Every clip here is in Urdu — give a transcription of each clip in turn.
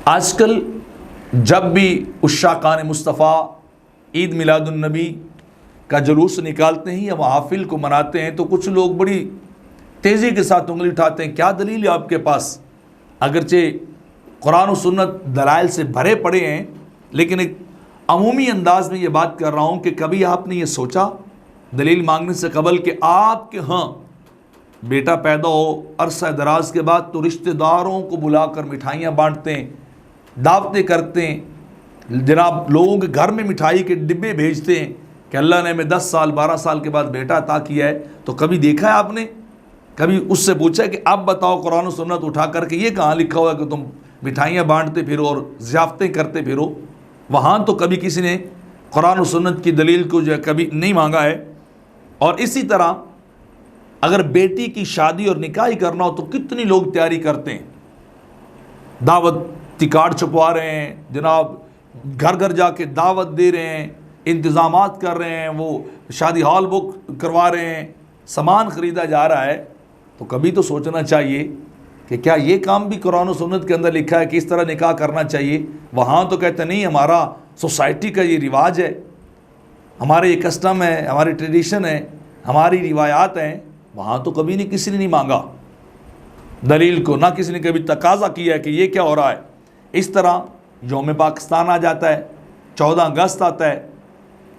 آج کل جب بھی عشاقان مصطفیٰ عید میلاد النبی کا جلوس نکالتے ہیں یا محافل کو مناتے ہیں تو کچھ لوگ بڑی تیزی کے ساتھ انگلی اٹھاتے ہیں، کیا دلیل ہے آپ کے پاس؟ اگرچہ قرآن و سنت دلائل سے بھرے پڑے ہیں، لیکن ایک عمومی انداز میں یہ بات کر رہا ہوں کہ کبھی آپ نے یہ سوچا دلیل مانگنے سے قبل کہ آپ کے ہاں بیٹا پیدا ہو عرصہ دراز کے بعد تو رشتہ داروں کو بلا کر مٹھائیاں بانٹتے ہیں، دعوتیں کرتے ہیں، جناب لوگوں کے گھر میں مٹھائی کے ڈبے بھیجتے ہیں کہ اللہ نے ہمیں 10 سال 12 سال کے بعد بیٹا عطا کیا ہے؟ تو کبھی دیکھا ہے آپ نے؟ کبھی اس سے پوچھا کہ اب بتاؤ قرآن و سنت اٹھا کر کہ یہ کہاں لکھا ہوا ہے کہ تم مٹھائیاں بانٹتے پھرو اور ضیافتیں کرتے پھرو؟ وہاں تو کبھی کسی نے قرآن و سنت کی دلیل کو جو ہے کبھی نہیں مانگا ہے۔ اور اسی طرح اگر بیٹی کی شادی اور نکاح ہی کرنا ہو تو کتنی لوگ تیاری کرتے ہیں، دعوت کارڈ چھپوا رہے ہیں، جناب گھر گھر جا کے دعوت دے رہے ہیں، انتظامات کر رہے ہیں، وہ شادی ہال بک کروا رہے ہیں، سامان خریدا جا رہا ہے۔ تو کبھی تو سوچنا چاہیے کہ کیا یہ کام بھی قرآن و سنت کے اندر لکھا ہے کہ اس طرح نکاح کرنا چاہیے؟ وہاں تو کہتے نہیں، ہمارا سوسائٹی کا یہ رواج ہے، ہمارے یہ کسٹم ہے، ہماری ٹریڈیشن ہے، ہماری روایات ہیں۔ وہاں تو کبھی نہیں کسی نے نہیں مانگا دلیل کو، نہ کسی نے کبھی تقاضا کیا ہے کہ یہ کیا ہو رہا ہے۔ اس طرح یوم پاکستان آ جاتا ہے، 14 اگست آتا ہے،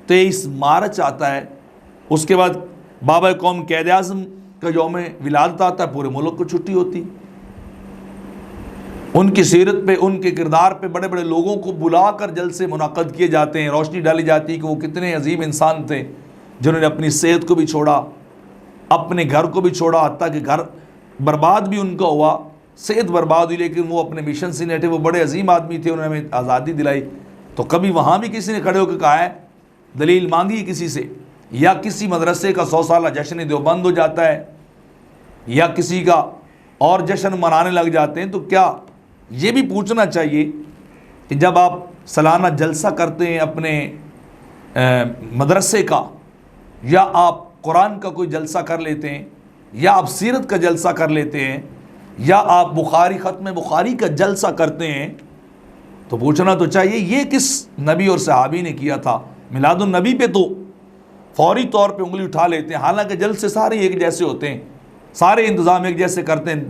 23 مارچ آتا ہے، اس کے بعد بابا قوم قائد اعظم کا یوم ولادت آتا ہے، پورے ملک کو چھٹی ہوتی۔ ان کی سیرت پہ، ان کے کردار پہ بڑے بڑے لوگوں کو بلا کر جلسے منعقد کیے جاتے ہیں، روشنی ڈالی جاتی ہے کہ وہ کتنے عظیم انسان تھے جنہوں نے اپنی صحت کو بھی چھوڑا، اپنے گھر کو بھی چھوڑا، حتیٰ کہ گھر برباد بھی ان کا ہوا، صحت برباد ہوئی، لیکن وہ اپنے مشن سے نہیں ہٹے، وہ بڑے عظیم آدمی تھے، انہوں نے ہمیں آزادی دلائی۔ تو کبھی وہاں بھی کسی نے کھڑے ہو کے کہا ہے، دلیل مانگی کسی سے؟ یا کسی مدرسے کا 100 سالہ جشن دیوبند ہو جاتا ہے یا کسی کا اور جشن منانے لگ جاتے ہیں، تو کیا یہ بھی پوچھنا چاہیے کہ جب آپ سالانہ جلسہ کرتے ہیں اپنے مدرسے کا، یا آپ قرآن کا کوئی جلسہ کر لیتے ہیں، یا آپ سیرت کا جلسہ کر لیتے ہیں، یا آپ بخاری ختم بخاری کا جلسہ کرتے ہیں، تو پوچھنا تو چاہیے یہ کس نبی اور صحابی نے کیا تھا؟ میلاد النبی پہ تو فوری طور پہ انگلی اٹھا لیتے ہیں، حالانکہ جلسے سارے ایک جیسے ہوتے ہیں، سارے انتظام ایک جیسے کرتے ہیں،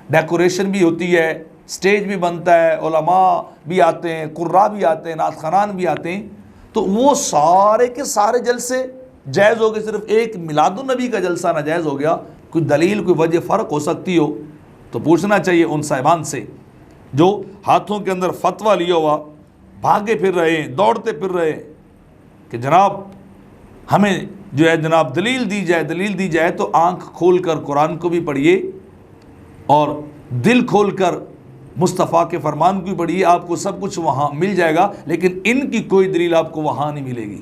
ڈیکوریشن بھی ہوتی ہے، سٹیج بھی بنتا ہے، علماء بھی آتے ہیں، قراء بھی آتے ہیں، نعت خوانان بھی آتے ہیں، تو وہ سارے کے سارے جلسے جائز ہو گئے، صرف ایک میلاد النبی کا جلسہ ناجائز ہو گیا؟ کوئی دلیل، کوئی وجہ فرق ہو سکتی ہو تو پوچھنا چاہیے ان صاحبان سے جو ہاتھوں کے اندر فتویٰ لیا ہوا بھاگے پھر رہے ہیں، دوڑتے پھر رہے ہیں کہ جناب ہمیں جو ہے جناب دلیل دی جائے، دلیل دی جائے۔ تو آنکھ کھول کر قرآن کو بھی پڑھیے اور دل کھول کر مصطفیٰ کے فرمان کو بھی پڑھیے، آپ کو سب کچھ وہاں مل جائے گا، لیکن ان کی کوئی دلیل آپ کو وہاں نہیں ملے گی۔